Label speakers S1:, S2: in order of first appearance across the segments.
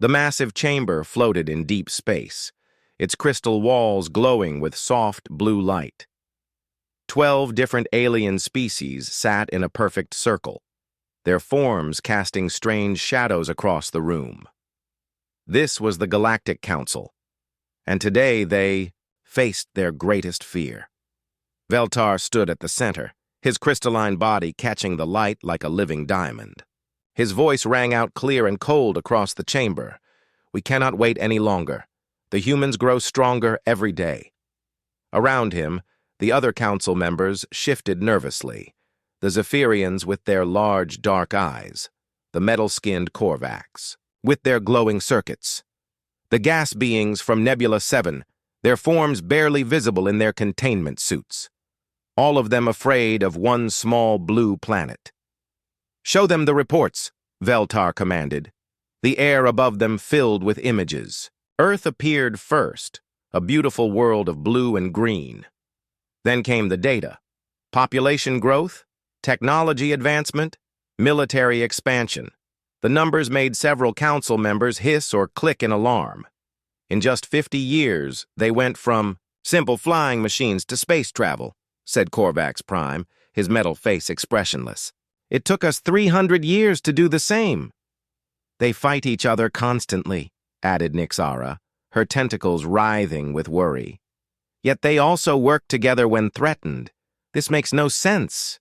S1: The massive chamber floated in deep space, its crystal walls glowing with soft blue light. 12 different alien species sat in a perfect circle, their forms casting strange shadows across the room. This was the Galactic Council, and today they faced their greatest fear. Veltar stood at the center, his crystalline body catching the light like a living diamond. His voice rang out clear and cold across the chamber. "We cannot wait any longer. The humans grow stronger every day." Around him, the other council members shifted nervously, the Zephyrians with their large, dark eyes, the metal-skinned Korvax with their glowing circuits, the gas beings from Nebula 7, their forms barely visible in their containment suits, all of them afraid of one small blue planet. "Show them the reports," Veltar commanded. The air above them filled with images. Earth appeared first, a beautiful world of blue and green. Then came the data: population growth, technology advancement, military expansion. The numbers made several council members hiss or click in alarm. In just 50 years, they went from simple flying machines to space travel, said Korvax Prime, his metal face expressionless. "It took us 300 years to do the same." "They fight each other constantly," added Nixara, her tentacles writhing with worry. "Yet they also work together when threatened. This makes no sense."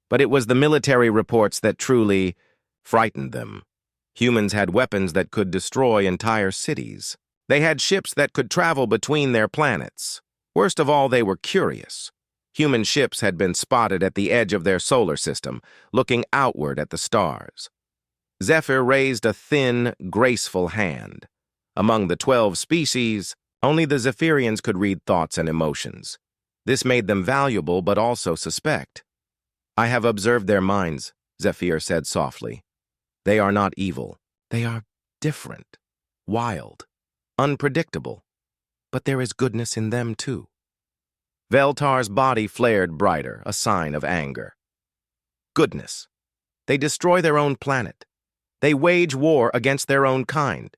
S1: But it was the military reports that truly frightened them. Humans had weapons that could destroy entire cities. They had ships that could travel between their planets. Worst of all, they were curious. Human ships had been spotted at the edge of their solar system, looking outward at the stars. Zephyr raised a thin, graceful hand. Among the 12 species, only the Zephyrians could read thoughts and emotions. This made them valuable but also suspect. "I have observed their minds," Zephyr said softly. "They are not evil. They are different, wild, unpredictable. But there is goodness in them too." Veltar's body flared brighter, a sign of anger. "Goodness. They destroy their own planet. They wage war against their own kind.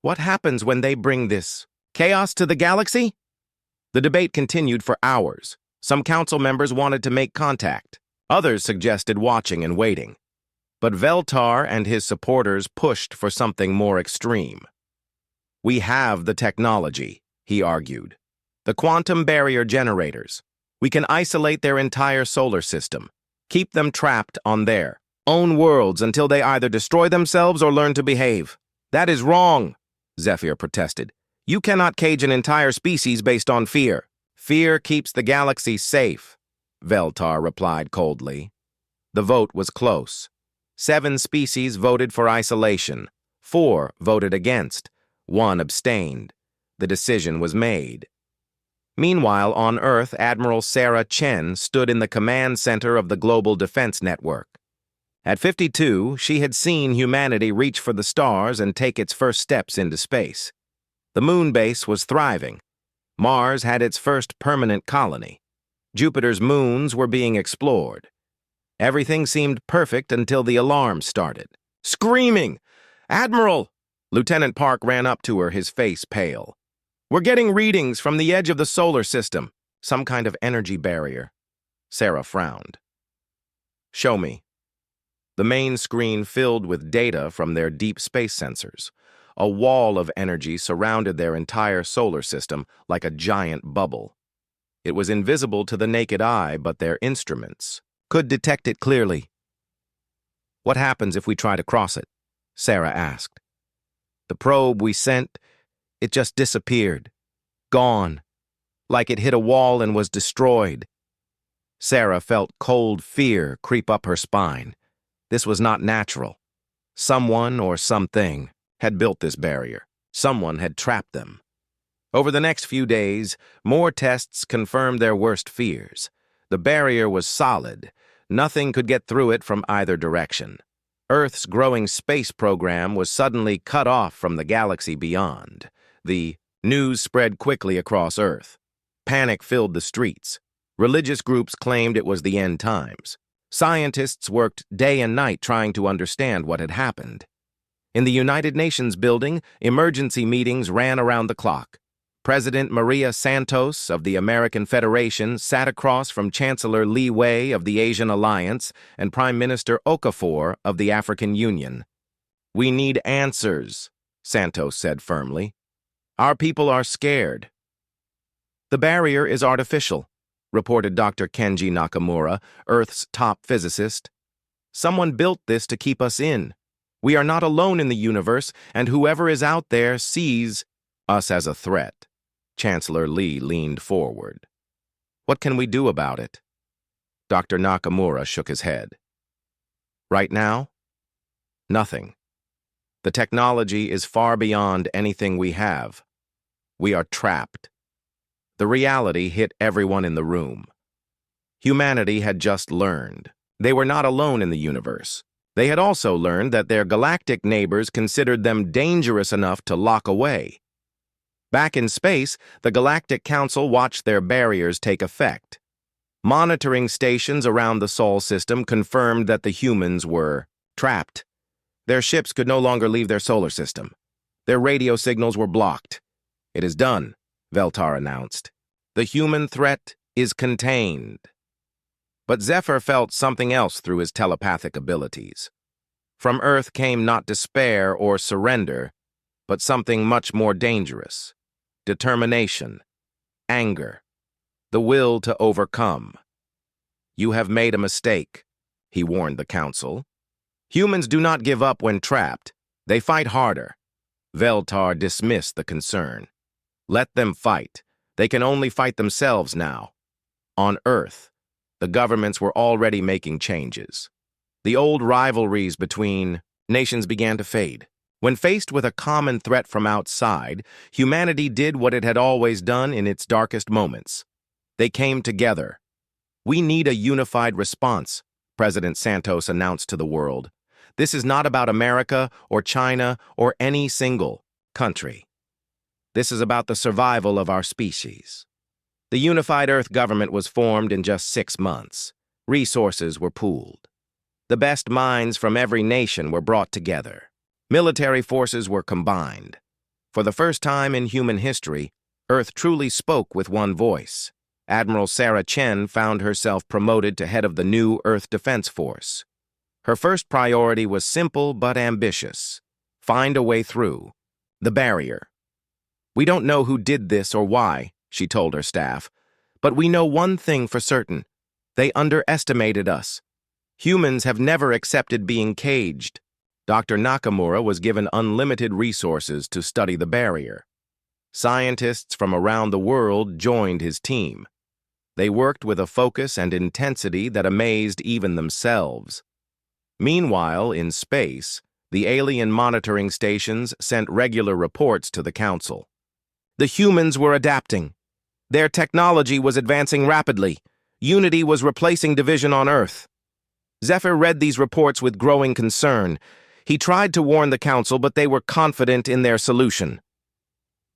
S1: What happens when they bring this chaos to the galaxy?" The debate continued for hours. Some council members wanted to make contact. Others suggested watching and waiting. But Veltar and his supporters pushed for something more extreme. "We have the technology," he argued. "The quantum barrier generators. We can isolate their entire solar system, keep them trapped on their own worlds until they either destroy themselves or learn to behave." "That is wrong," Zephyr protested. "You cannot cage an entire species based on fear." "Fear keeps the galaxy safe," Veltar replied coldly. The vote was close. 7 species voted for isolation. 4 voted against. 1 abstained. The decision was made. Meanwhile, on Earth, Admiral Sarah Chen stood in the command center of the Global Defense Network. At 52, she had seen humanity reach for the stars and take its first steps into space. The moon base was thriving. Mars had its first permanent colony. Jupiter's moons were being explored. Everything seemed perfect until the alarm started. Screaming, "Admiral!" Lieutenant Park ran up to her, his face pale. "We're getting readings from the edge of the solar system. Some kind of energy barrier." Sarah frowned. "Show me." The main screen filled with data from their deep space sensors. A wall of energy surrounded their entire solar system like a giant bubble. It was invisible to the naked eye, but their instruments could detect it clearly. "What happens if we try to cross it?" Sarah asked. "The probe we sent, it just disappeared. Gone. Like it hit a wall and was destroyed." Sarah felt cold fear creep up her spine. This was not natural. Someone or something had built this barrier. Someone had trapped them. Over the next few days, more tests confirmed their worst fears. The barrier was solid. Nothing could get through it from either direction. Earth's growing space program was suddenly cut off from the galaxy beyond. The news spread quickly across Earth. Panic filled the streets. Religious groups claimed it was the end times. Scientists worked day and night trying to understand what had happened. In the United Nations building, emergency meetings ran around the clock. President Maria Santos of the American Federation sat across from Chancellor Li Wei of the Asian Alliance and Prime Minister Okafor of the African Union. "We need answers," Santos said firmly. "Our people are scared." "The barrier is artificial," reported Dr. Kenji Nakamura, Earth's top physicist. "Someone built this to keep us in. We are not alone in the universe, and whoever is out there sees us as a threat." Chancellor Li leaned forward. "What can we do about it?" Dr. Nakamura shook his head. "Right now? Nothing. The technology is far beyond anything we have. We are trapped." The reality hit everyone in the room. Humanity had just learned. They were not alone in the universe. They had also learned that their galactic neighbors considered them dangerous enough to lock away. Back in space, the Galactic Council watched their barriers take effect. Monitoring stations around the Sol system confirmed that the humans were trapped. Their ships could no longer leave their solar system. Their radio signals were blocked. "It is done," Veltar announced. "The human threat is contained." But Zephyr felt something else through his telepathic abilities. From Earth came not despair or surrender, but something much more dangerous: determination, anger, the will to overcome. "You have made a mistake," he warned the Council. "Humans do not give up when trapped. They fight harder." Veltar dismissed the concern. "Let them fight. They can only fight themselves now." On Earth, the governments were already making changes. The old rivalries between nations began to fade. When faced with a common threat from outside, humanity did what it had always done in its darkest moments. They came together. "We need a unified response," President Santos announced to the world. "This is not about America or China or any single country. This is about the survival of our species." The unified Earth government was formed in just 6 months. Resources were pooled. The best minds from every nation were brought together. Military forces were combined. For the first time in human history, Earth truly spoke with one voice. Admiral Sarah Chen found herself promoted to head of the new Earth Defense Force. Her first priority was simple but ambitious: find a way through the barrier. "We don't know who did this or why," she told her staff, "but we know one thing for certain: they underestimated us. Humans have never accepted being caged." Dr. Nakamura was given unlimited resources to study the barrier. Scientists from around the world joined his team. They worked with a focus and intensity that amazed even themselves. Meanwhile, in space, the alien monitoring stations sent regular reports to the Council. The humans were adapting. Their technology was advancing rapidly. Unity was replacing division on Earth. Zephyr read these reports with growing concern. He tried to warn the Council, but they were confident in their solution.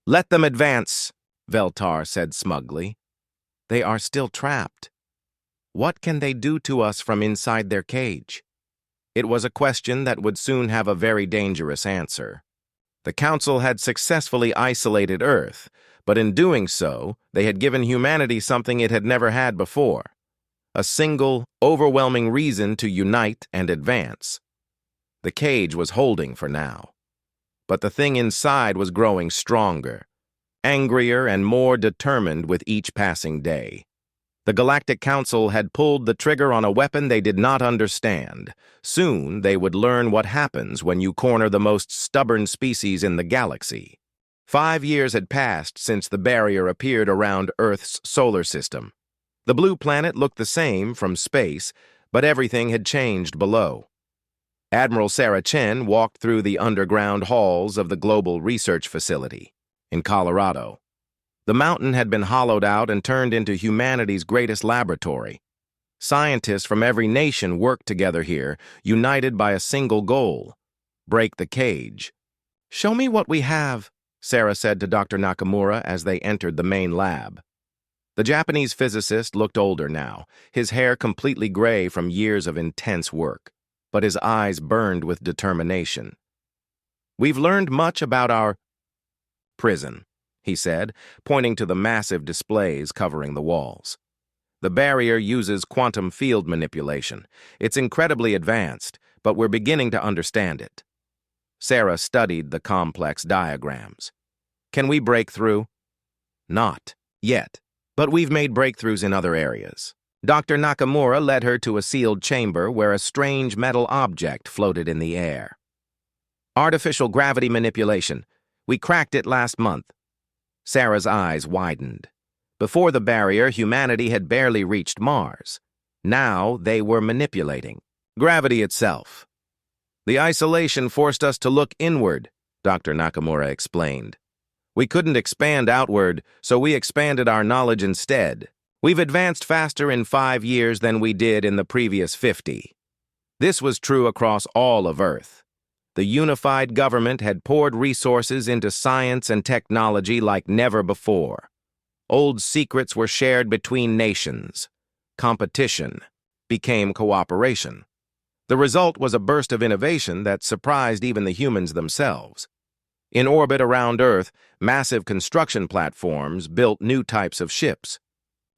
S1: "Let them advance," Veltar said smugly. "They are still trapped. What can they do to us from inside their cage?" It was a question that would soon have a very dangerous answer. The Council had successfully isolated Earth, but in doing so, they had given humanity something it had never had before: a single, overwhelming reason to unite and advance. The cage was holding for now. But the thing inside was growing stronger, angrier and more determined with each passing day. The Galactic Council had pulled the trigger on a weapon they did not understand. Soon they would learn what happens when you corner the most stubborn species in the galaxy. 5 years had passed since the barrier appeared around Earth's solar system. The blue planet looked the same from space, but everything had changed below. Admiral Sarah Chen walked through the underground halls of the Global Research Facility in Colorado. The mountain had been hollowed out and turned into humanity's greatest laboratory. Scientists from every nation worked together here, united by a single goal: break the cage. "Show me what we have," Sarah said to Dr. Nakamura as they entered the main lab. The Japanese physicist looked older now, his hair completely gray from years of intense work, but his eyes burned with determination. We've learned much about our prison, he said, pointing to the massive displays covering the walls. The barrier uses quantum field manipulation. It's incredibly advanced, but we're beginning to understand it. Sarah studied the complex diagrams. Can we break through? Not yet, but we've made breakthroughs in other areas. Dr. Nakamura led her to a sealed chamber where a strange metal object floated in the air. Artificial gravity manipulation. We cracked it last month. Sarah's eyes widened. Before the barrier, humanity had barely reached Mars. Now they were manipulating gravity itself. The isolation forced us to look inward, Dr. Nakamura explained. We couldn't expand outward, so we expanded our knowledge instead. We've advanced faster in 5 years than we did in the previous 50. This was true across all of Earth. The unified government had poured resources into science and technology like never before. Old secrets were shared between nations. Competition became cooperation. The result was a burst of innovation that surprised even the humans themselves. In orbit around Earth, massive construction platforms built new types of ships.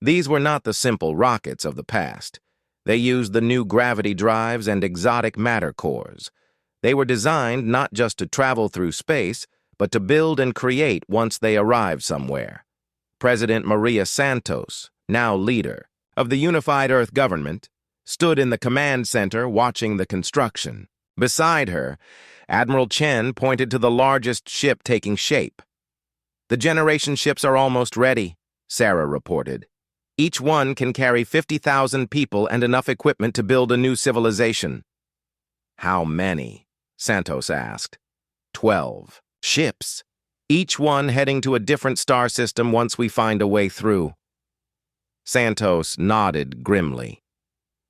S1: These were not the simple rockets of the past. They used the new gravity drives and exotic matter cores. They were designed not just to travel through space, but to build and create once they arrived somewhere. President Maria Santos, now leader of the unified Earth government, stood in the command center watching the construction. Beside her, Admiral Chen pointed to the largest ship taking shape. The generation ships are almost ready, Sarah reported. Each one can carry 50,000 people and enough equipment to build a new civilization. How many? Santos asked. 12 ships, each one heading to a different star system once we find a way through. Santos nodded grimly.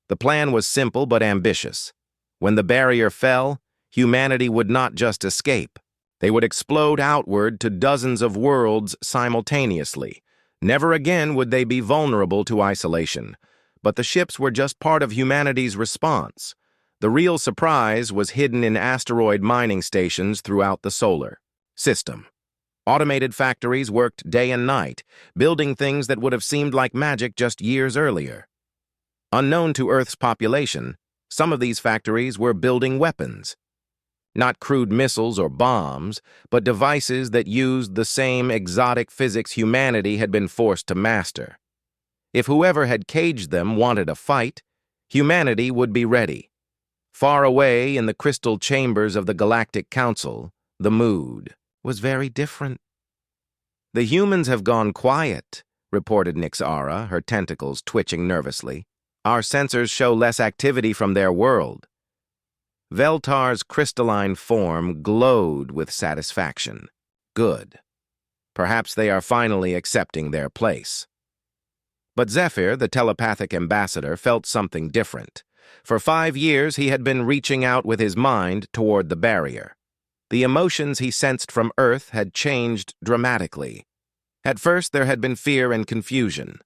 S1: The plan was simple but ambitious. When the barrier fell, humanity would not just escape. They would explode outward to dozens of worlds simultaneously. Never again would they be vulnerable to isolation. But the ships were just part of humanity's response. The real surprise was hidden in asteroid mining stations throughout the solar system. Automated factories worked day and night, building things that would have seemed like magic just years earlier. Unknown to Earth's population, some of these factories were building weapons. Not crude missiles or bombs, but devices that used the same exotic physics humanity had been forced to master. If whoever had caged them wanted a fight, humanity would be ready. Far away in the crystal chambers of the Galactic Council, the mood was very different. The humans have gone quiet, reported Nixara, her tentacles twitching nervously. Our sensors show less activity from their world. Veltar's crystalline form glowed with satisfaction. Good. Perhaps they are finally accepting their place. But Zephyr, the telepathic ambassador, felt something different. For 5 years, he had been reaching out with his mind toward the barrier. The emotions he sensed from Earth had changed dramatically. At first, there had been fear and confusion.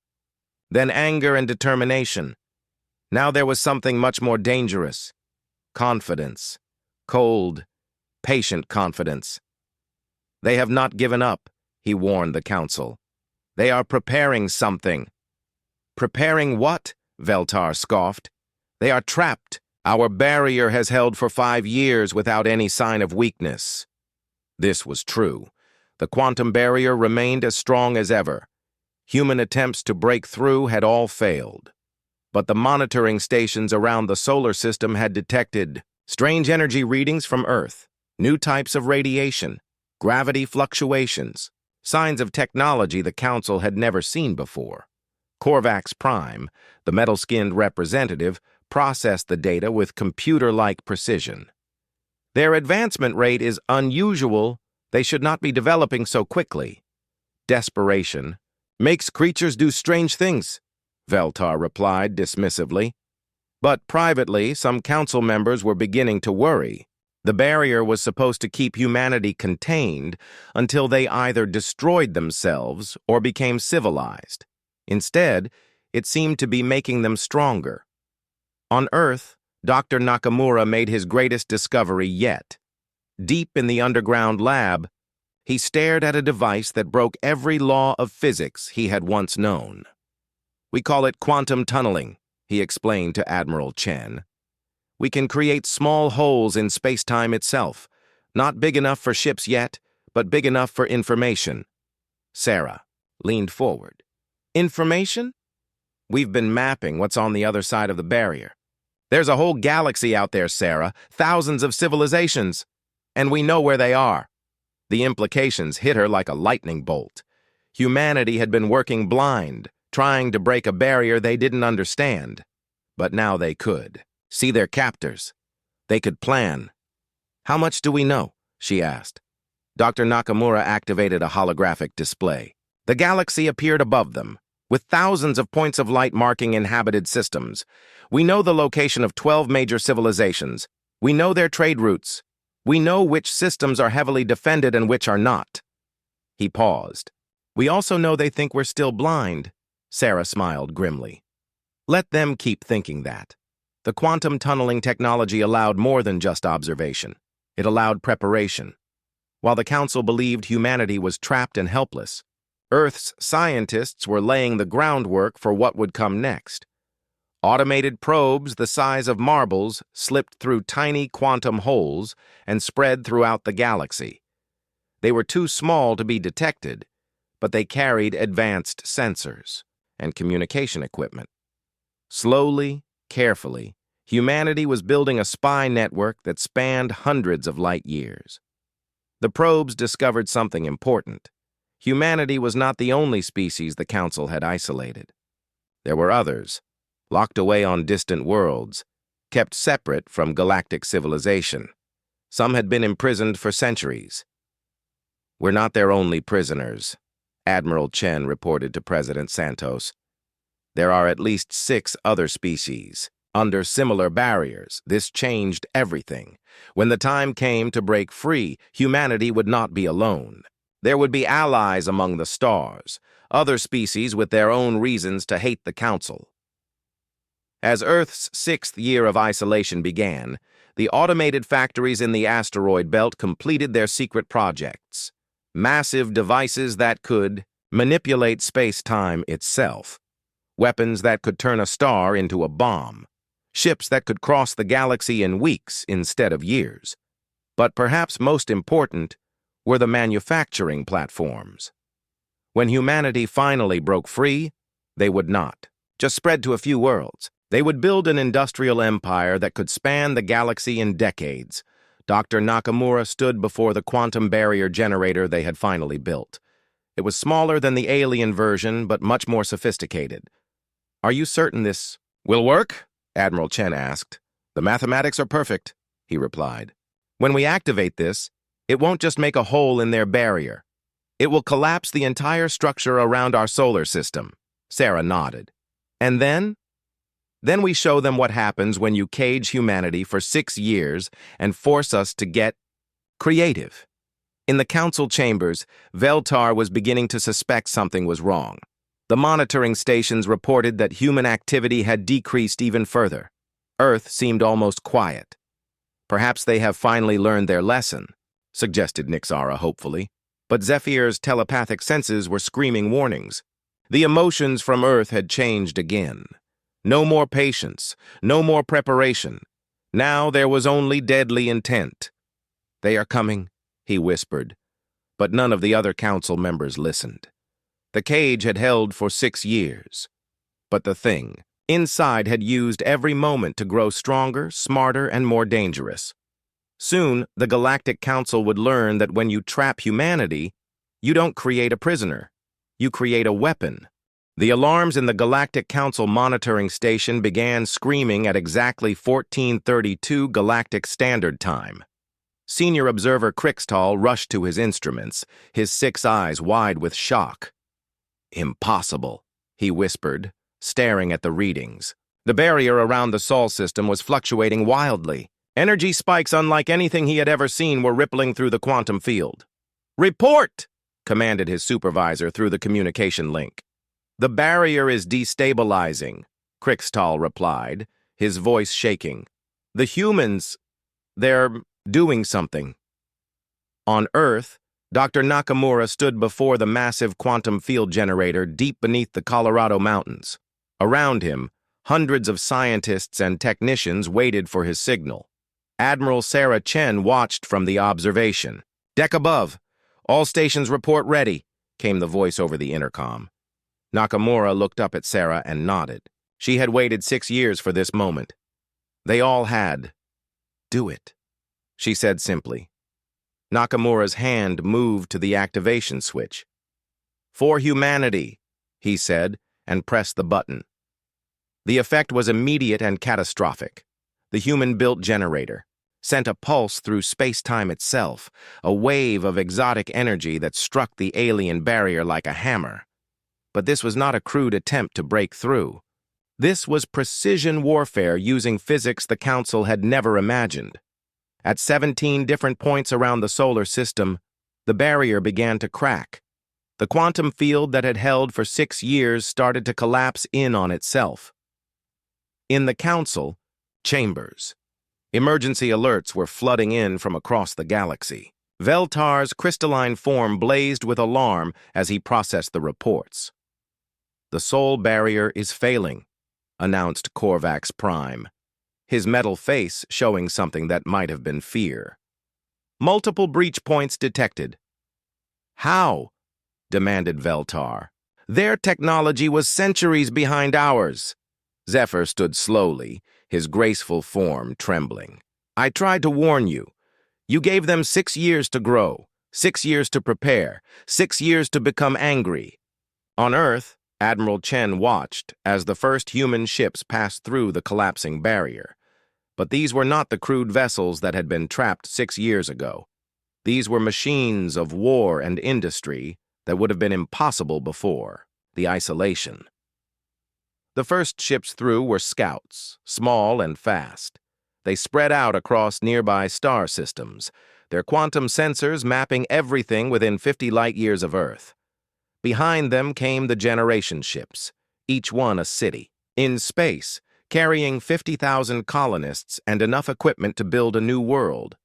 S1: Then anger and determination. Now there was something much more dangerous. Confidence. Cold, patient confidence. They have not given up, he warned the council. They are preparing something. Preparing what? Veltar scoffed. They are trapped. Our barrier has held for 5 years without any sign of weakness. This was true. The quantum barrier remained as strong as ever. Human attempts to break through had all failed. But the monitoring stations around the solar system had detected strange energy readings from Earth, new types of radiation, gravity fluctuations, signs of technology the Council had never seen before. Korvax Prime, the metal-skinned representative, processed the data with computer-like precision. Their advancement rate is unusual. They should not be developing so quickly. Desperation makes creatures do strange things, Veltar replied dismissively. But privately, some council members were beginning to worry. The barrier was supposed to keep humanity contained until they either destroyed themselves or became civilized. Instead, it seemed to be making them stronger. On Earth, Dr. Nakamura made his greatest discovery yet. Deep in the underground lab, he stared at a device that broke every law of physics he had once known. "We call it quantum tunneling," he explained to Admiral Chen. "We can create small holes in space-time itself, not big enough for ships yet, but big enough for information." Sarah leaned forward. "Information? We've been mapping what's on the other side of the barrier. There's a whole galaxy out there, Sarah, thousands of civilizations, and we know where they are." The implications hit her like a lightning bolt. Humanity had been working blind, trying to break a barrier they didn't understand. But now they could see their captors. They could plan. "How much do we know?" she asked. Dr. Nakamura activated a holographic display. The galaxy appeared above them, with thousands of points of light marking inhabited systems. "We know the location of 12 major civilizations. We know their trade routes. We know which systems are heavily defended and which are not." He paused. "We also know they think we're still blind." Sarah smiled grimly. "Let them keep thinking that." The quantum tunneling technology allowed more than just observation. It allowed preparation. While the Council believed humanity was trapped and helpless, Earth's scientists were laying the groundwork for what would come next. Automated probes the size of marbles slipped through tiny quantum holes and spread throughout the galaxy. They were too small to be detected, but they carried advanced sensors and communication equipment. Slowly, carefully, humanity was building a spy network that spanned hundreds of light years. The probes discovered something important. Humanity was not the only species the Council had isolated. There were others, locked away on distant worlds, kept separate from galactic civilization. Some had been imprisoned for centuries. "We're not their only prisoners," Admiral Chen reported to President Santos. "There are at least 6 other species under similar barriers." This changed everything. When the time came to break free, humanity would not be alone. There would be allies among the stars, other species with their own reasons to hate the Council. As Earth's 6th year of isolation began, the automated factories in the asteroid belt completed their secret projects. Massive devices that could manipulate space-time itself. Weapons that could turn a star into a bomb. Ships that could cross the galaxy in weeks instead of years. But perhaps most important were the manufacturing platforms. When humanity finally broke free, they would not just spread to a few worlds. They would build an industrial empire that could span the galaxy in decades. Dr. Nakamura stood before the quantum barrier generator they had finally built. It was smaller than the alien version, but much more sophisticated. "Are you certain this will work?" Admiral Chen asked. "The mathematics are perfect," he replied. "When we activate this, it won't just make a hole in their barrier. It will collapse the entire structure around our solar system." Sarah nodded. "And then we show them what happens when you cage humanity for 6 years and force us to get creative." In the council chambers, Veltar was beginning to suspect something was wrong. The monitoring stations reported that human activity had decreased even further. Earth seemed almost quiet. "Perhaps they have finally learned their lesson," suggested Nixara hopefully. But Zephyr's telepathic senses were screaming warnings. The emotions from Earth had changed again. No more patience, no more preparation. Now there was only deadly intent. "They are coming," he whispered, but none of the other council members listened. The cage had held for 6 years, but the thing inside had used every moment to grow stronger, smarter, and more dangerous. Soon, the Galactic Council would learn that when you trap humanity, you don't create a prisoner. You create a weapon. The alarms in the Galactic Council monitoring station began screaming at exactly 14:32 Galactic Standard Time. Senior Observer Crixtal rushed to his instruments, his 6 eyes wide with shock. "Impossible," he whispered, staring at the readings. The barrier around the Sol system was fluctuating wildly. Energy spikes unlike anything he had ever seen were rippling through the quantum field. "Report!" commanded his supervisor through the communication link. "The barrier is destabilizing," Crixtal replied, his voice shaking. "The humans, they're doing something." On Earth, Dr. Nakamura stood before the massive quantum field generator deep beneath the Colorado mountains. Around him, hundreds of scientists and technicians waited for his signal. Admiral Sarah Chen watched from the observation. "Deck above. All stations report ready," came the voice over the intercom. Nakamura looked up at Sarah and nodded. She had waited 6 years for this moment. They all had. "Do it," she said simply. Nakamura's hand moved to the activation switch. "For humanity," he said, and pressed the button. The effect was immediate and catastrophic. The human-built generator sent a pulse through space-time itself, a wave of exotic energy that struck the alien barrier like a hammer. But this was not a crude attempt to break through. This was precision warfare using physics the Council had never imagined. At 17 different points around the solar system, the barrier began to crack. The quantum field that had held for 6 years started to collapse in on itself. In the Council chambers, emergency alerts were flooding in from across the galaxy. Veltar's crystalline form blazed with alarm as he processed the reports. "The soul barrier is failing," announced Korvax Prime, his metal face showing something that might have been fear. "Multiple breach points detected." "How?" demanded Veltar. "Their technology was centuries behind ours." Zephyr stood slowly, his graceful form trembling. "I tried to warn you. You gave them 6 years to grow, 6 years to prepare, 6 years to become angry." On Earth, Admiral Chen watched as the first human ships passed through the collapsing barrier. But these were not the crude vessels that had been trapped 6 years ago. These were machines of war and industry that would have been impossible before the isolation. The first ships through were scouts, small and fast. They spread out across nearby star systems, their quantum sensors mapping everything within 50 light-years of Earth. Behind them came the generation ships, each one a city. In space, carrying 50,000 colonists and enough equipment to build a new world.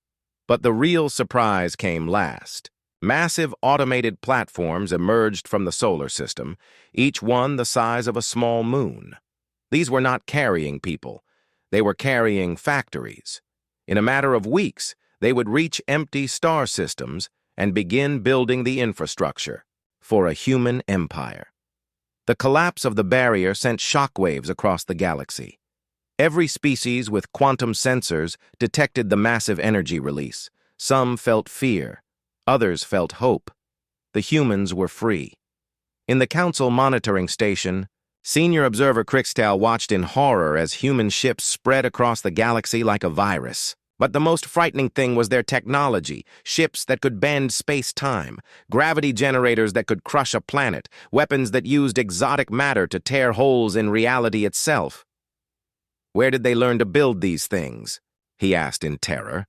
S1: But the real surprise came last. Massive automated platforms emerged from the solar system, each one the size of a small moon. These were not carrying people. They were carrying factories. In a matter of weeks, they would reach empty star systems and begin building the infrastructure for a human empire. The collapse of the barrier sent shockwaves across the galaxy. Every species with quantum sensors detected the massive energy release. Some felt fear. Others felt hope. The humans were free. In the Council monitoring station, Senior Observer Crixtal watched in horror as human ships spread across the galaxy like a virus. But the most frightening thing was their technology, ships that could bend space-time, gravity generators that could crush a planet, weapons that used exotic matter to tear holes in reality itself. "Where did they learn to build these things?" he asked in terror.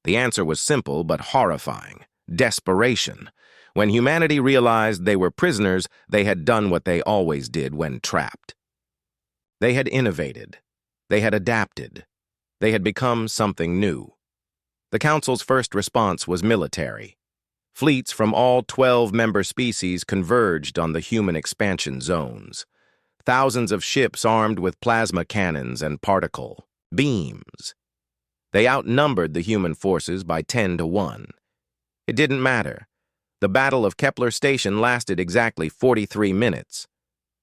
S1: The answer was simple but horrifying. Desperation. When humanity realized they were prisoners, they had done what they always did when trapped. They had innovated. They had adapted. They had become something new. The Council's first response was military. Fleets from all 12 member species converged on the human expansion zones. Thousands of ships armed with plasma cannons and particle beams. They outnumbered the human forces by 10 to 1. It didn't matter. The Battle of Kepler Station lasted exactly 43 minutes.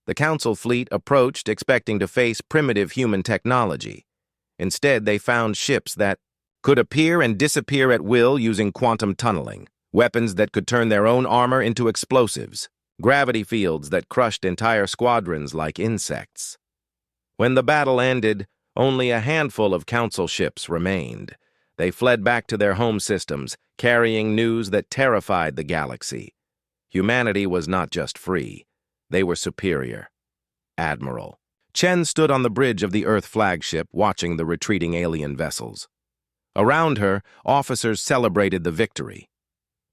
S1: The Council fleet approached expecting to face primitive human technology. Instead, they found ships that could appear and disappear at will using quantum tunneling, weapons that could turn their own armor into explosives, gravity fields that crushed entire squadrons like insects. When the battle ended, only a handful of Council ships remained. They fled back to their home systems, carrying news that terrified the galaxy. Humanity was not just free. They were superior. Admiral Chen stood on the bridge of the Earth flagship, watching the retreating alien vessels. Around her, officers celebrated the victory.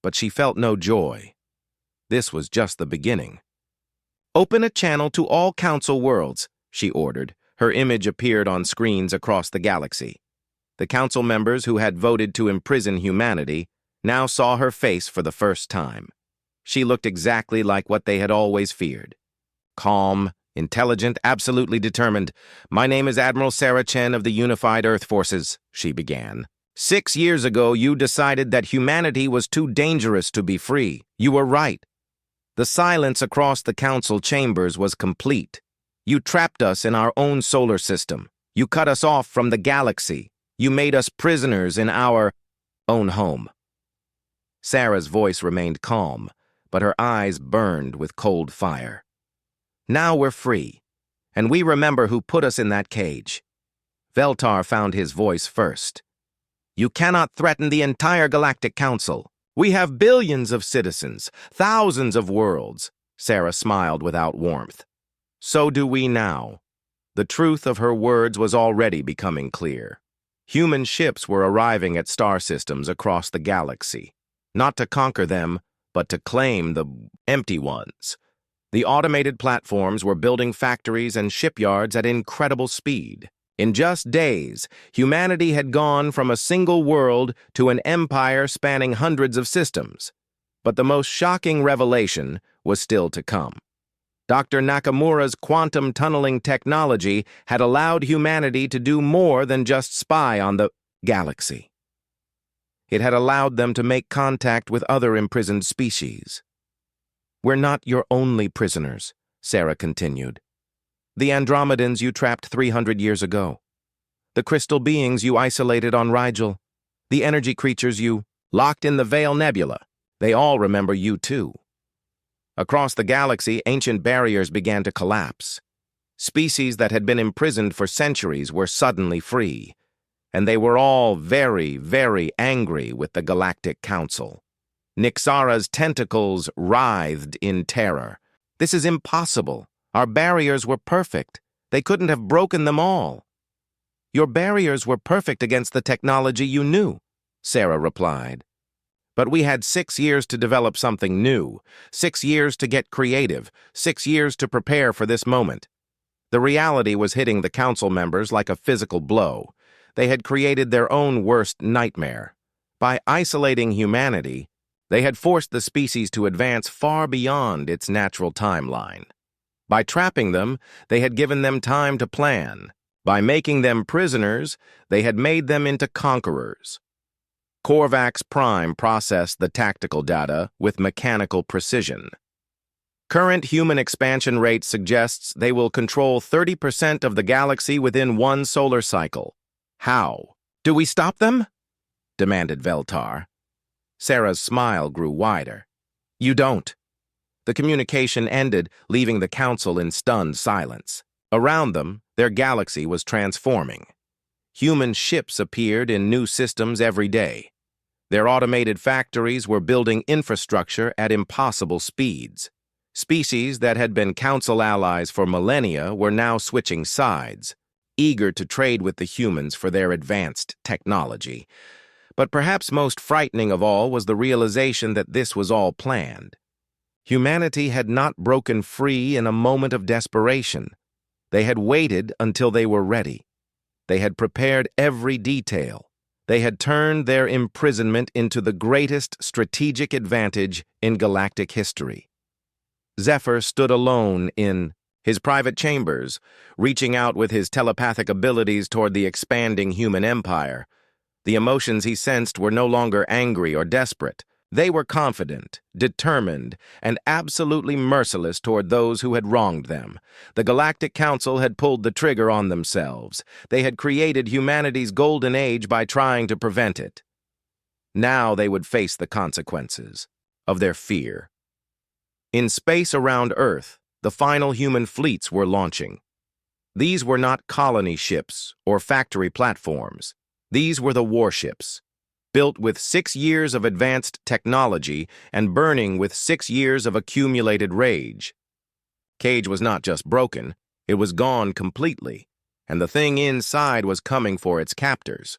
S1: But she felt no joy. This was just the beginning. "Open a channel to all Council worlds," she ordered. Her image appeared on screens across the galaxy. The Council members who had voted to imprison humanity now saw her face for the first time. She looked exactly like what they had always feared. Calm, intelligent, absolutely determined. "My name is Admiral Sarah Chen of the Unified Earth Forces," she began. "6 years ago, you decided that humanity was too dangerous to be free. You were right. The silence across the council chambers was complete. You trapped us in our own solar system. You cut us off from the galaxy. You made us prisoners in our own home." Sarah's voice remained calm, but her eyes burned with cold fire. "Now we're free, and we remember who put us in that cage." Veltar found his voice first. "You cannot threaten the entire Galactic Council. We have billions of citizens, thousands of worlds." Sarah smiled without warmth. "So do we now." The truth of her words was already becoming clear. Human ships were arriving at star systems across the galaxy, not to conquer them, but to claim the empty ones. The automated platforms were building factories and shipyards at incredible speed. In just days, humanity had gone from a single world to an empire spanning hundreds of systems. But the most shocking revelation was still to come. Dr. Nakamura's quantum tunneling technology had allowed humanity to do more than just spy on the galaxy. It had allowed them to make contact with other imprisoned species. "We're not your only prisoners," Sarah continued. "The Andromedans you trapped 300 years ago. The crystal beings you isolated on Rigel. The energy creatures you locked in the Veil Nebula. They all remember you too." Across the galaxy, ancient barriers began to collapse. Species that had been imprisoned for centuries were suddenly free, and they were all very, very angry with the Galactic Council. Nixara's tentacles writhed in terror. "This is impossible. Our barriers were perfect. They couldn't have broken them all." "Your barriers were perfect against the technology you knew," Sarah replied. "But we had 6 years to develop something new, 6 years to get creative, 6 years to prepare for this moment." The reality was hitting the council members like a physical blow. They had created their own worst nightmare. By isolating humanity, they had forced the species to advance far beyond its natural timeline. By trapping them, they had given them time to plan. By making them prisoners, they had made them into conquerors. Korvax Prime processed the tactical data with mechanical precision. Current human expansion rate suggests they will control 30% of the galaxy within one solar cycle. How? "Do we stop them?" demanded Veltar. Sarah's smile grew wider. "You don't." The communication ended, leaving the council in stunned silence. Around them, their galaxy was transforming. Human ships appeared in new systems every day. Their automated factories were building infrastructure at impossible speeds. Species that had been council allies for millennia were now switching sides, eager to trade with the humans for their advanced technology. But perhaps most frightening of all was the realization that this was all planned. Humanity had not broken free in a moment of desperation. They had waited until they were ready. They had prepared every detail. They had turned their imprisonment into the greatest strategic advantage in galactic history. Zephyr stood alone in his private chambers, reaching out with his telepathic abilities toward the expanding human empire. The emotions he sensed were no longer angry or desperate. They were confident, determined, and absolutely merciless toward those who had wronged them. The Galactic Council had pulled the trigger on themselves. They had created humanity's golden age by trying to prevent it. Now they would face the consequences of their fear. In space around Earth, the final human fleets were launching. These were not colony ships or factory platforms. These were the warships, built with 6 years of advanced technology and burning with 6 years of accumulated rage. Cage was not just broken, it was gone completely, and the thing inside was coming for its captors.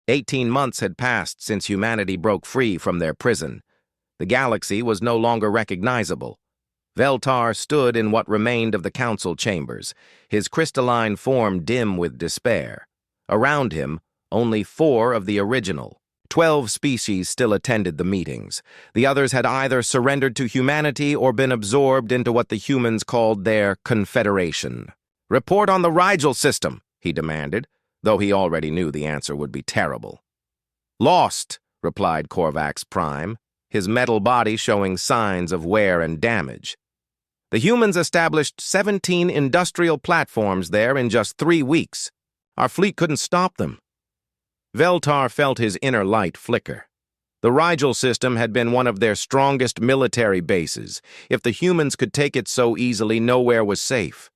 S1: 18 months had passed since humanity broke free from their prison. The galaxy was no longer recognizable. Veltar stood in what remained of the council chambers, his crystalline form dim with despair. Around him, only 4 of the original, 12 species still attended the meetings. The others had either surrendered to humanity or been absorbed into what the humans called their confederation. "Report on the Rigel system," he demanded, though he already knew the answer would be terrible. "Lost," replied Korvax Prime, his metal body showing signs of wear and damage. "The humans established 17 industrial platforms there in just 3 weeks. Our fleet couldn't stop them." Veltar felt his inner light flicker. The Rigel system had been one of their strongest military bases. If the humans could take it so easily, nowhere was safe.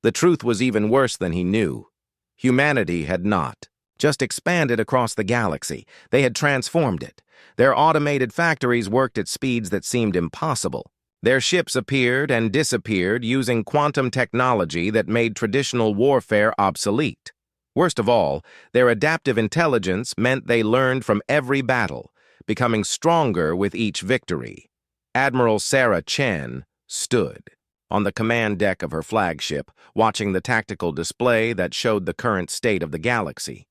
S1: The truth was even worse than he knew. Humanity had not just expanded across the galaxy. They had transformed it. Their automated factories worked at speeds that seemed impossible. Their ships appeared and disappeared using quantum technology that made traditional warfare obsolete. Worst of all, their adaptive intelligence meant they learned from every battle, becoming stronger with each victory. Admiral Sarah Chen stood on the command deck of her flagship, watching the tactical display that showed the current state of the galaxy.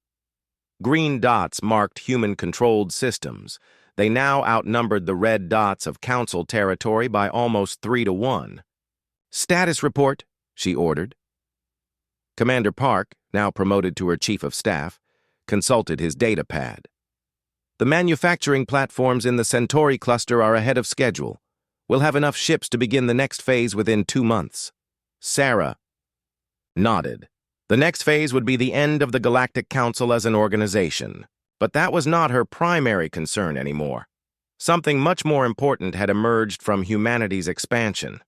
S1: Green dots marked human-controlled systems. They now outnumbered the red dots of Council territory by almost 3-1. "Status report," she ordered. Commander Park, now promoted to her Chief of Staff, consulted his data pad. "The manufacturing platforms in the Centauri cluster are ahead of schedule. We'll have enough ships to begin the next phase within 2 months. Sarah nodded. The next phase would be the end of the Galactic Council as an organization. But that was not her primary concern anymore. Something much more important had emerged from humanity's expansion.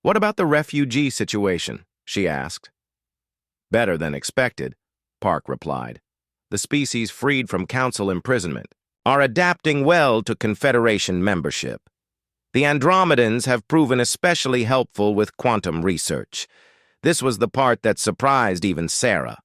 S1: "What about the refugee situation?" she asked. "Better than expected," Park replied. "The species freed from Council imprisonment are adapting well to Confederation membership. The Andromedans have proven especially helpful with quantum research. This was the part that surprised even Sarah.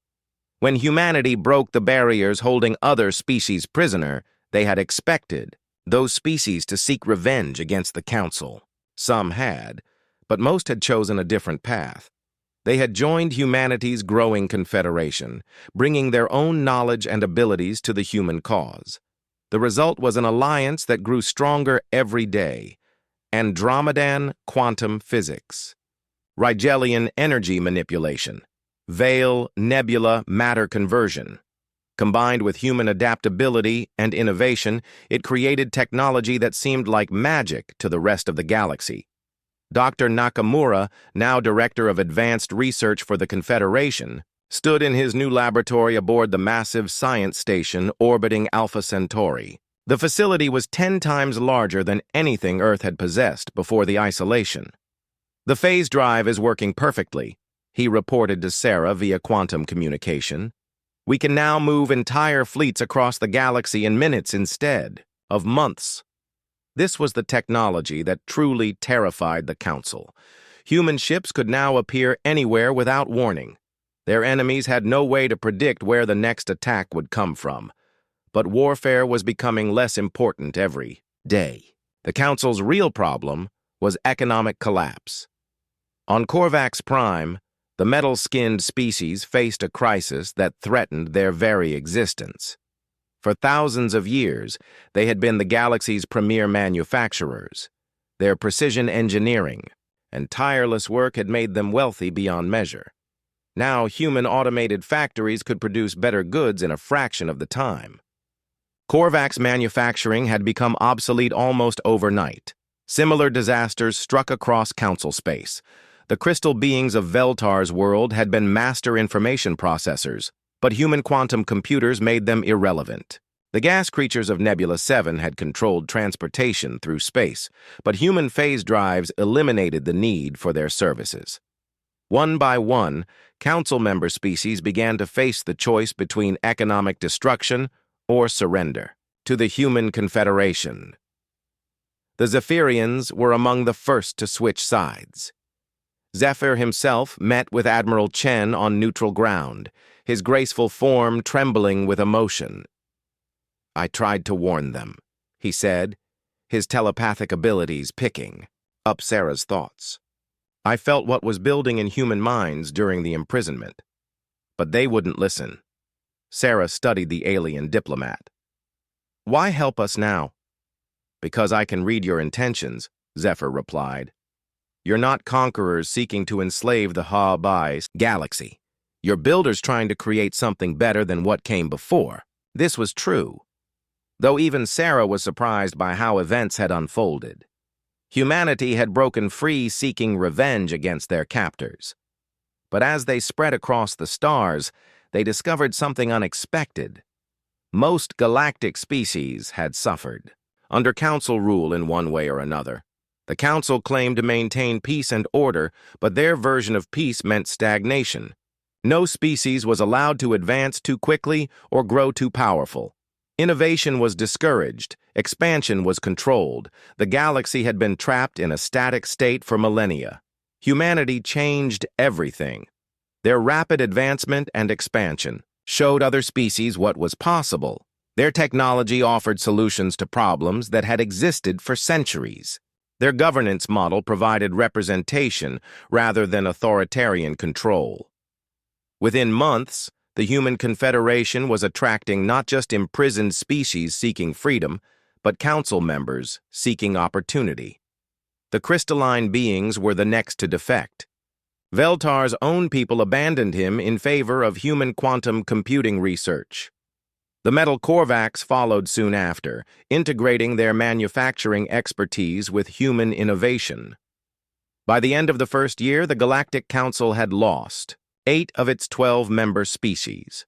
S1: When humanity broke the barriers holding other species prisoner, they had expected those species to seek revenge against the Council. Some had, but most had chosen a different path. They had joined humanity's growing confederation, bringing their own knowledge and abilities to the human cause. The result was an alliance that grew stronger every day. Andromedan quantum physics, Rigelian energy manipulation, Veil nebula matter conversion. Combined with human adaptability and innovation, it created technology that seemed like magic to the rest of the galaxy. Dr. Nakamura, now Director of Advanced Research for the Confederation, stood in his new laboratory aboard the massive science station orbiting Alpha Centauri. The facility was 10 times larger than anything Earth had possessed before the isolation. "The phase drive is working perfectly," he reported to Sarah via quantum communication. "We can now move entire fleets across the galaxy in minutes instead of months." This was the technology that truly terrified the Council. Human ships could now appear anywhere without warning. Their enemies had no way to predict where the next attack would come from. But warfare was becoming less important every day. The Council's real problem was economic collapse. On Korvax Prime, the metal-skinned species faced a crisis that threatened their very existence. For thousands of years, they had been the galaxy's premier manufacturers. Their precision engineering and tireless work had made them wealthy beyond measure. Now, human automated factories could produce better goods in a fraction of the time. Korvax manufacturing had become obsolete almost overnight. Similar disasters struck across Council space. The crystal beings of Veltar's world had been master information processors, but human quantum computers made them irrelevant. The gas creatures of Nebula 7 had controlled transportation through space, but human phase drives eliminated the need for their services. One by one, Council member species began to face the choice between economic destruction or surrender to the human confederation. The Zephyrians were among the first to switch sides. Zephyr himself met with Admiral Chen on neutral ground, his graceful form trembling with emotion. "I tried to warn them," he said, his telepathic abilities picking up Sarah's thoughts. "I felt what was building in human minds during the imprisonment. But they wouldn't listen." Sarah studied the alien diplomat. Why help us now? Because I can read your intentions, Zephyr replied. You're not conquerors seeking to enslave the HFY galaxy. You're builders trying to create something better than what came before. This was true, though even Sarah was surprised by how events had unfolded. Humanity had broken free, seeking revenge against their captors. But as they spread across the stars, they discovered something unexpected. Most galactic species had suffered, under council rule in one way or another. The council claimed to maintain peace and order, but their version of peace meant stagnation. No species was allowed to advance too quickly or grow too powerful. Innovation was discouraged, expansion was controlled. The galaxy had been trapped in a static state for millennia. Humanity changed everything. Their rapid advancement and expansion showed other species what was possible. Their technology offered solutions to problems that had existed for centuries. Their governance model provided representation rather than authoritarian control. Within months, the Human Confederation was attracting not just imprisoned species seeking freedom, but council members seeking opportunity. The crystalline beings were the next to defect. Veltar's own people abandoned him in favor of human quantum computing research. The metal Korvax followed soon after, integrating their manufacturing expertise with human innovation. By the end of the first year, the Galactic Council had lost 8 of its 12 member species.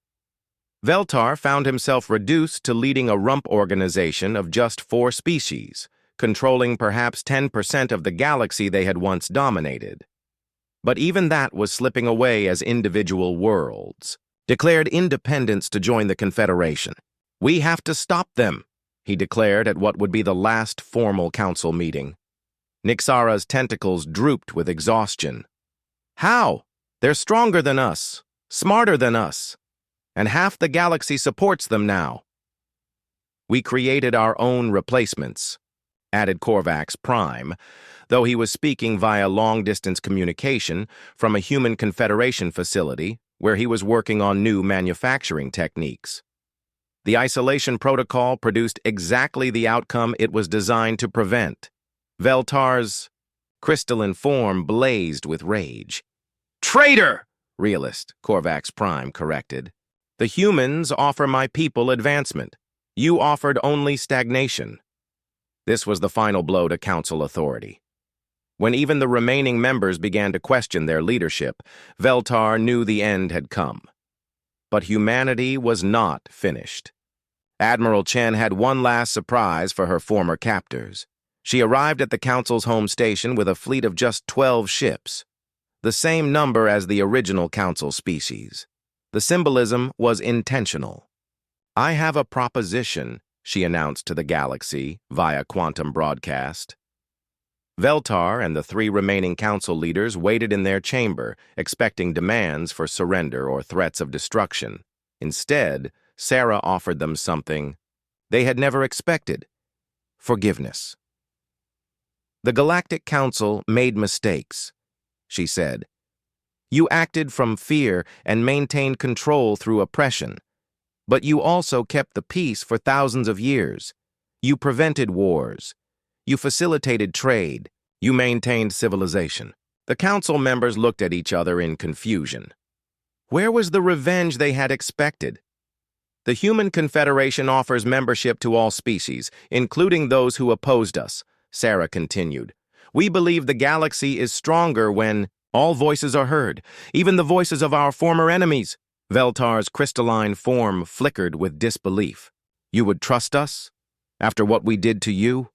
S1: Veltar found himself reduced to leading a rump organization of just 4 species, controlling perhaps 10% of the galaxy they had once dominated. But even that was slipping away as individual worlds declared independence to join the Confederation. We have to stop them, he declared at what would be the last formal council meeting. Nixara's tentacles drooped with exhaustion. How? They're stronger than us, smarter than us, and half the galaxy supports them now. We created our own replacements, added Korvax Prime, though he was speaking via long-distance communication from a Human Confederation facility where he was working on new manufacturing techniques. The isolation protocol produced exactly the outcome it was designed to prevent. Veltar's crystalline form blazed with rage. Traitor! Realist, Korvax Prime corrected. The humans offer my people advancement. You offered only stagnation. This was the final blow to council authority. When even the remaining members began to question their leadership, Veltar knew the end had come. But humanity was not finished. Admiral Chen had one last surprise for her former captors. She arrived at the council's home station with a fleet of just 12 ships, the same number as the original council species. The symbolism was intentional. I have a proposition, she announced to the galaxy via quantum broadcast. Veltar and the 3 remaining council leaders waited in their chamber, expecting demands for surrender or threats of destruction. Instead, Sarah offered them something they had never expected: forgiveness. The Galactic Council made mistakes, she said. You acted from fear and maintained control through oppression. But you also kept the peace for thousands of years. You prevented wars. You facilitated trade. You maintained civilization. The council members looked at each other in confusion. Where was the revenge they had expected? The Human Confederation offers membership to all species, including those who opposed us, Sarah continued. We believe the galaxy is stronger when all voices are heard, even the voices of our former enemies. Veltar's crystalline form flickered with disbelief. You would trust us? After what we did to you?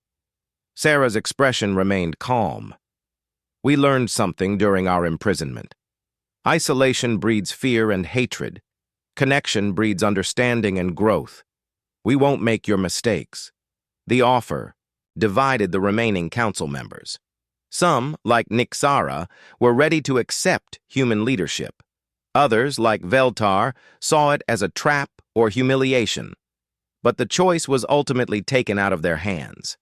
S1: Sarah's expression remained calm. We learned something during our imprisonment. Isolation breeds fear and hatred. Connection breeds understanding and growth. We won't make your mistakes. The offer divided the remaining council members. Some, like Nixara, were ready to accept human leadership. Others, like Veltar, saw it as a trap or humiliation. But the choice was ultimately taken out of their hands.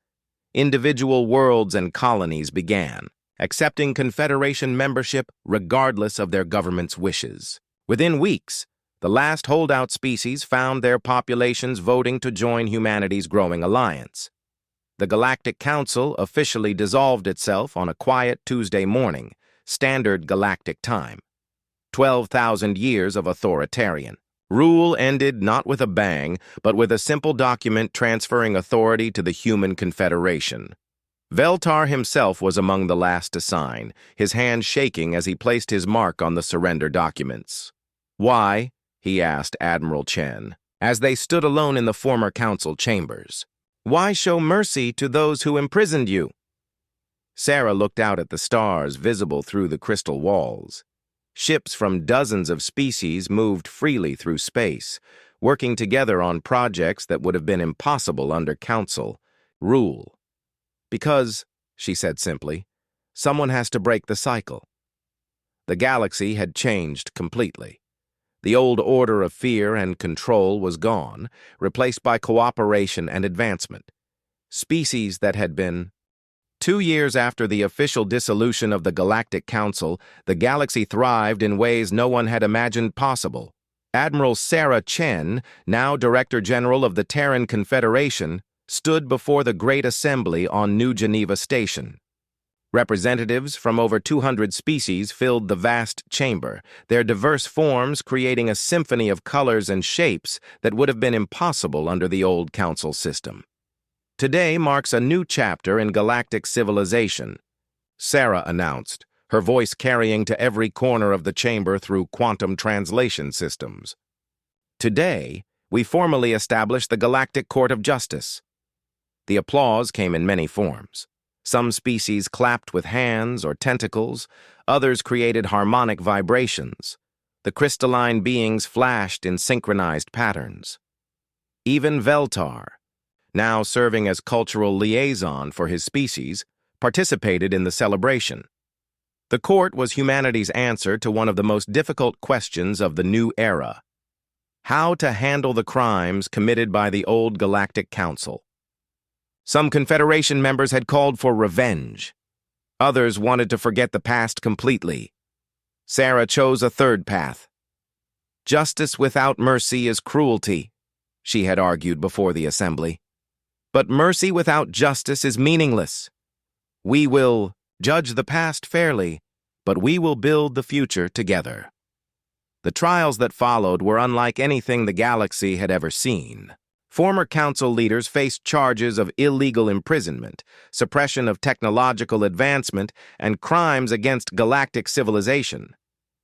S1: Individual worlds and colonies began, accepting Confederation membership regardless of their government's wishes. Within weeks, The last holdout species found their populations voting to join humanity's growing alliance. The Galactic Council officially dissolved itself on a quiet Tuesday morning, standard galactic time. 12,000 years of authoritarian rule ended not with a bang, but with a simple document transferring authority to the Human Confederation. Veltar himself was among the last to sign, his hand shaking as he placed his mark on the surrender documents. "Why?" he asked Admiral Chen, as they stood alone in the former council chambers. "Why show mercy to those who imprisoned you?" Sarah looked out at the stars visible through the crystal walls. Ships from dozens of species moved freely through space, working together on projects that would have been impossible under council rule. "Because," she said simply, "someone has to break the cycle." The galaxy had changed completely. The old order of fear and control was gone, replaced by cooperation and advancement. Species that had been 2 years after the official dissolution of the Galactic Council, the galaxy thrived in ways no one had imagined possible. Admiral Sarah Chen, now Director General of the Terran Confederation, stood before the Great Assembly on New Geneva Station. Representatives from over 200 species filled the vast chamber, their diverse forms creating a symphony of colors and shapes that would have been impossible under the old council system. "Today marks a new chapter in galactic civilization," Sarah announced, her voice carrying to every corner of the chamber through quantum translation systems. "Today, we formally establish the Galactic Court of Justice." The applause came in many forms. Some species clapped with hands or tentacles, others created harmonic vibrations. The crystalline beings flashed in synchronized patterns. Even Veltar, now serving as cultural liaison for his species, participated in the celebration. The court was humanity's answer to one of the most difficult questions of the new era: how to handle the crimes committed by the old Galactic Council. Some Confederation members had called for revenge. Others wanted to forget the past completely. Sarah chose a third path. "Justice without mercy is cruelty," she had argued before the assembly. "But mercy without justice is meaningless. We will judge the past fairly, but we will build the future together." The trials that followed were unlike anything the galaxy had ever seen. Former council leaders faced charges of illegal imprisonment, suppression of technological advancement, and crimes against galactic civilization.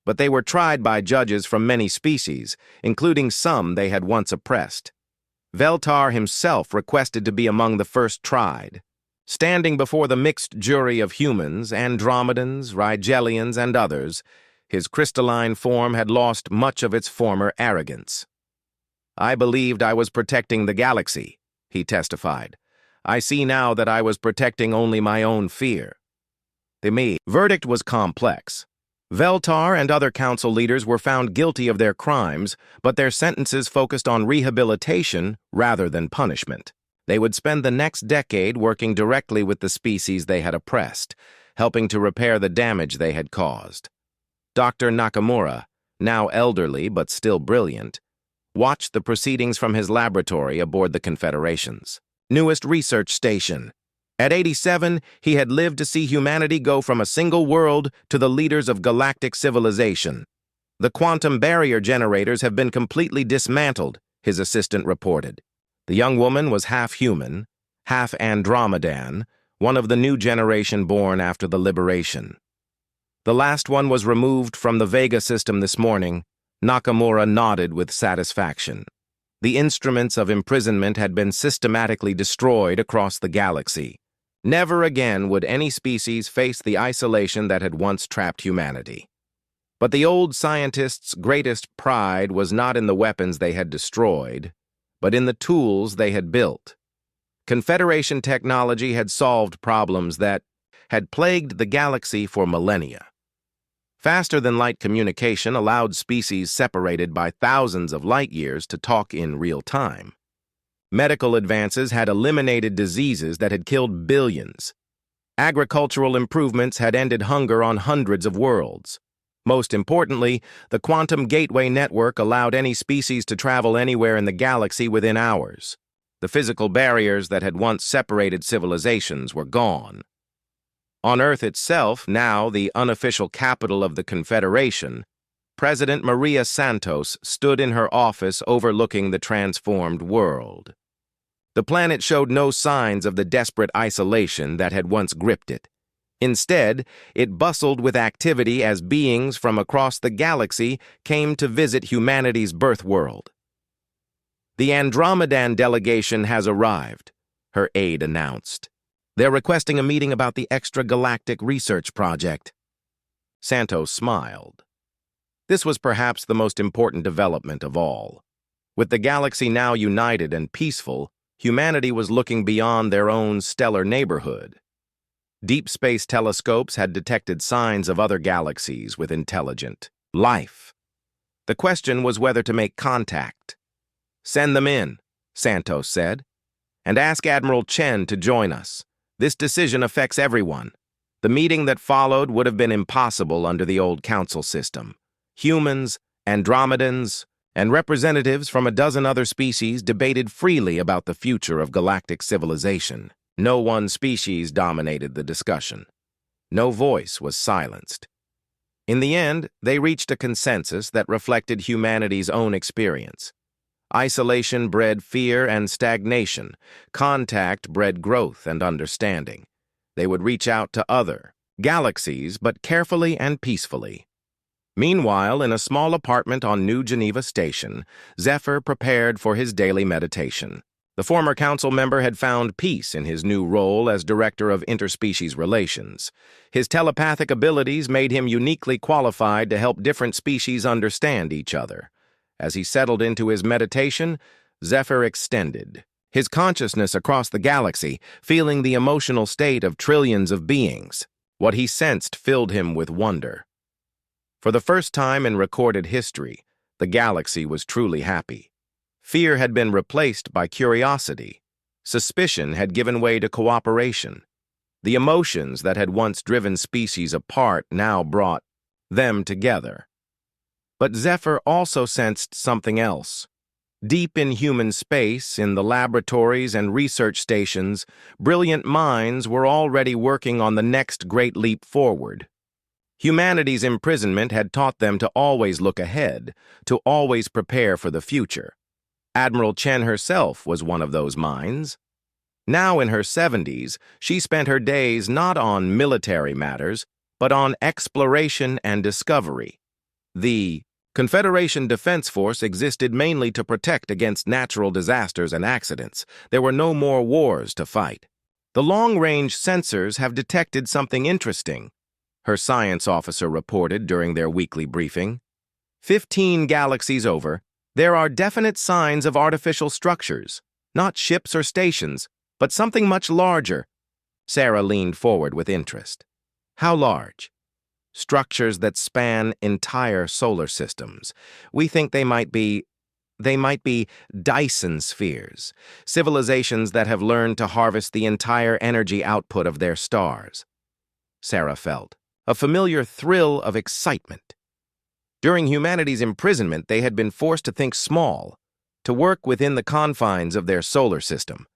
S1: But they were tried by judges from many species, including some they had once oppressed. Veltar himself requested to be among the first tried. Standing before the mixed jury of humans, Andromedans, Rigelians, and others, his crystalline form had lost much of its former arrogance. "I believed I was protecting the galaxy," he testified. "I see now that I was protecting only my own fear." The verdict was complex. Veltar and other council leaders were found guilty of their crimes, but their sentences focused on rehabilitation rather than punishment. They would spend the next decade working directly with the species they had oppressed, helping to repair the damage they had caused. Dr. Nakamura, now elderly but still brilliant, watched the proceedings from his laboratory aboard the Confederation's newest research station. At 87, he had lived to see humanity go from a single world to the leaders of galactic civilization. "The quantum barrier generators have been completely dismantled," his assistant reported. The young woman was half human, half Andromedan, one of the new generation born after the liberation. "The last one was removed from the Vega system this morning." Nakamura nodded with satisfaction. The instruments of imprisonment had been systematically destroyed across the galaxy. Never again would any species face the isolation that had once trapped humanity. But the old scientists' greatest pride was not in the weapons they had destroyed, but in the tools they had built. Confederation technology had solved problems that had plagued the galaxy for millennia. Faster-than-light communication allowed species separated by thousands of light years to talk in real time. Medical advances had eliminated diseases that had killed billions. Agricultural improvements had ended hunger on hundreds of worlds. Most importantly, the quantum gateway network allowed any species to travel anywhere in the galaxy within hours. The physical barriers that had once separated civilizations were gone. On Earth itself, now the unofficial capital of the Confederation, President Maria Santos stood in her office overlooking the transformed world. The planet showed no signs of the desperate isolation that had once gripped it. Instead, it bustled with activity as beings from across the galaxy came to visit humanity's birth world. "The Andromedan delegation has arrived," her aide announced. "They're requesting a meeting about the extra-galactic research project." Santos smiled. This was perhaps the most important development of all. With the galaxy now united and peaceful, humanity was looking beyond their own stellar neighborhood. Deep space telescopes had detected signs of other galaxies with intelligent life. The question was whether to make contact. "Send them in," Santos said, "and ask Admiral Chen to join us. This decision affects everyone." The meeting that followed would have been impossible under the old council system. Humans, Andromedans, and representatives from a dozen other species debated freely about the future of galactic civilization. No one species dominated the discussion. No voice was silenced. In the end, they reached a consensus that reflected humanity's own experience. Isolation bred fear and stagnation. Contact bred growth and understanding. They would reach out to other galaxies, but carefully and peacefully. Meanwhile, in a small apartment on New Geneva Station, Zephyr prepared for his daily meditation. The former council member had found peace in his new role as Director of Interspecies Relations. His telepathic abilities made him uniquely qualified to help different species understand each other. As he settled into his meditation, Zephyr extended his consciousness across the galaxy, feeling the emotional state of trillions of beings. What he sensed filled him with wonder. For the first time in recorded history, the galaxy was truly happy. Fear had been replaced by curiosity. Suspicion had given way to cooperation. The emotions that had once driven species apart now brought them together. But Zephyr also sensed something else. Deep in human space, in the laboratories and research stations, brilliant minds were already working on the next great leap forward. Humanity's imprisonment had taught them to always look ahead, to always prepare for the future. Admiral Chen herself was one of those minds. Now in her 70s, she spent her days not on military matters, but on exploration and discovery. The Confederation Defense Force existed mainly to protect against natural disasters and accidents. There were no more wars to fight. "The long-range sensors have detected something interesting," her science officer reported during their weekly briefing. 15 galaxies over, there are definite signs of artificial structures, not ships or stations, but something much larger. Sarah leaned forward with interest. "How large?" "Structures that span entire solar systems. We think they might be Dyson spheres, civilizations that have learned to harvest the entire energy output of their stars." Sarah felt a familiar thrill of excitement. During humanity's imprisonment, they had been forced to think small, to work within the confines of their solar system.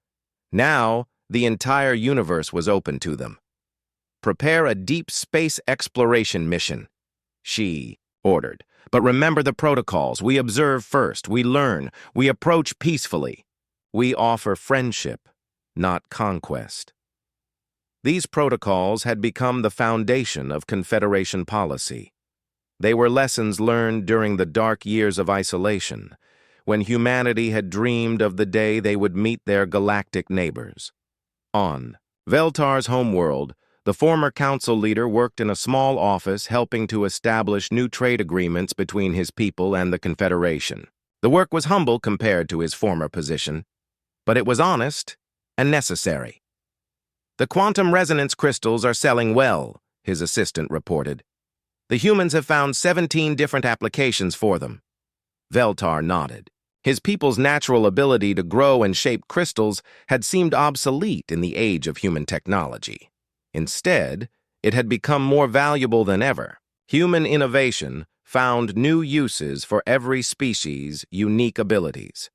S1: Now, the entire universe was open to them. "Prepare a deep space exploration mission," she ordered. "But remember the protocols. We observe first, we learn, we approach peacefully. We offer friendship, not conquest." These protocols had become the foundation of Confederation policy. They were lessons learned during the dark years of isolation, when humanity had dreamed of the day they would meet their galactic neighbors. On Veltar's homeworld, the former council leader worked in a small office helping to establish new trade agreements between his people and the Confederation. The work was humble compared to his former position, but it was honest and necessary. "The quantum resonance crystals are selling well," his assistant reported. "The humans have found 17 different applications for them." Veltar nodded. His people's natural ability to grow and shape crystals had seemed obsolete in the age of human technology. Instead, it had become more valuable than ever. Human innovation found new uses for every species' unique abilities.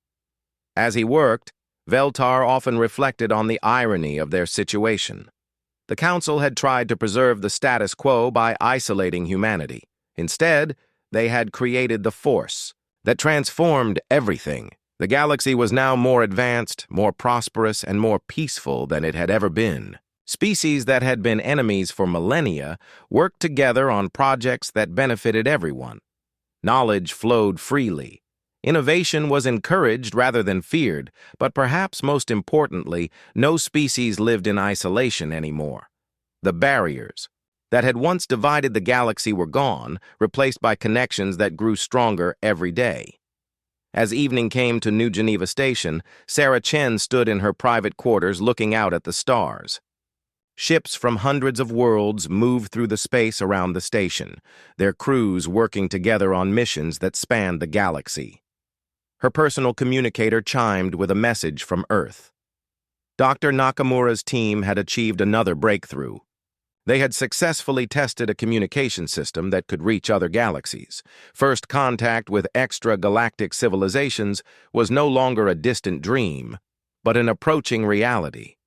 S1: As he worked, Veltar often reflected on the irony of their situation. The Council had tried to preserve the status quo by isolating humanity. Instead, they had created the Force that transformed everything. The galaxy was now more advanced, more prosperous, and more peaceful than it had ever been. Species that had been enemies for millennia worked together on projects that benefited everyone. Knowledge flowed freely. Innovation was encouraged rather than feared, but perhaps most importantly, no species lived in isolation anymore. The barriers that had once divided the galaxy were gone, replaced by connections that grew stronger every day. As evening came to New Geneva Station, Sarah Chen stood in her private quarters looking out at the stars. Ships from hundreds of worlds moved through the space around the station, their crews working together on missions that spanned the galaxy. Her personal communicator chimed with a message from Earth. Dr. Nakamura's team had achieved another breakthrough. They had successfully tested a communication system that could reach other galaxies. First contact with extra-galactic civilizations was no longer a distant dream, but an approaching reality.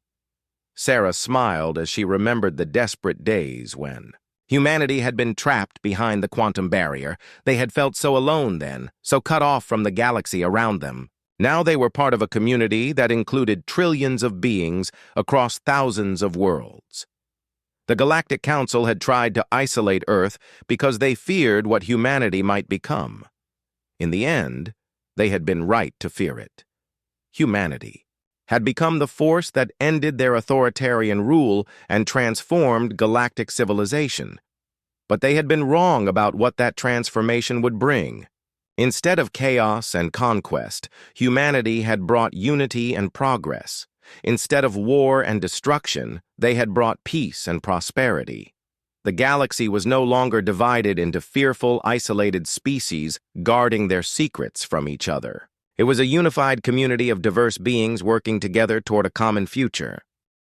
S1: Sarah smiled as she remembered the desperate days when humanity had been trapped behind the quantum barrier. They had felt so alone then, so cut off from the galaxy around them. Now they were part of a community that included trillions of beings across thousands of worlds. The Galactic Council had tried to isolate Earth because they feared what humanity might become. In the end, they had been right to fear it. Humanity had become the force that ended their authoritarian rule and transformed galactic civilization. But they had been wrong about what that transformation would bring. Instead of chaos and conquest, humanity had brought unity and progress. Instead of war and destruction, they had brought peace and prosperity. The galaxy was no longer divided into fearful, isolated species guarding their secrets from each other. It was a unified community of diverse beings working together toward a common future.